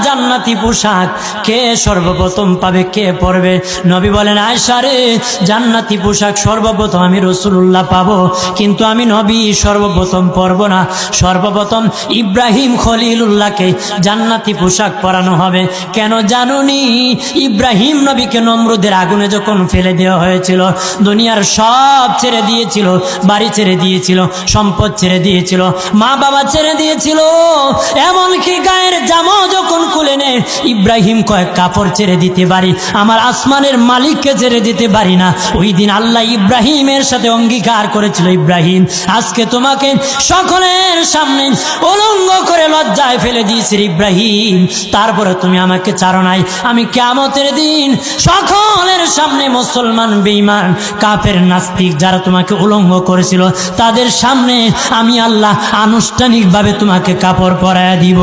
জান্নাতি পোশাক কে সর্বপ্রথম পাবে, কে পরবে? নবী বলেন, আয়েশা রে, জান্নাতি পোশাক সর্বপ্রথম আমি রাসূলুল্লাহ পাবো, কিন্তু আমি নবী সর্বপ্রথম পরব না। সর্বপ্রথম ইব্রাহিম খলিলুল্লাহকে জান্নাতি পোশাক পরানো হবে। কেন জানুনি? ইব্রাহিম নবীকে নমরুদের আগুনে যখন ফেলে দেওয়া হয়েছিল, দুনিয়ার সব ছেড়ে দিয়েছিল, বাড়ি ছেড়ে দিয়েছিল, সম্পদ ছেড়ে দিয়েছিল, মা বাবা ছেড়ে দিয়েছিল, এমনকি গায়ের জামা যখন খুলে নেয়, ইব্রাহিম কয়েক কাপড় ছেড়ে দিতে পারি, আমার আসমানের মালিককে ছেড়ে দিতে পারি না। ওই দিন আল্লাহ ইব্রাহিমের সাথে অঙ্গীকার করেছিল, ইব্রাহিম আজকে তোমাকে সকলের সামনে উলঙ্গ করে লজ্জায় ফেলে দিয়েছি ইব্রাহিম, তারপরে তুমি আমাকে ছাড়ো নাই। আমি কিয়ামতের দিন সকলের সামনে মুসলমান, বেঈমান, কাফের, নাস্তিক যারা তোমাকে উলঙ্গ করেছিল, তাদের সামনে আমি আল্লাহ আনুষ্ঠানিকভাবে তোমাকে কাপড় পরায়া দিব।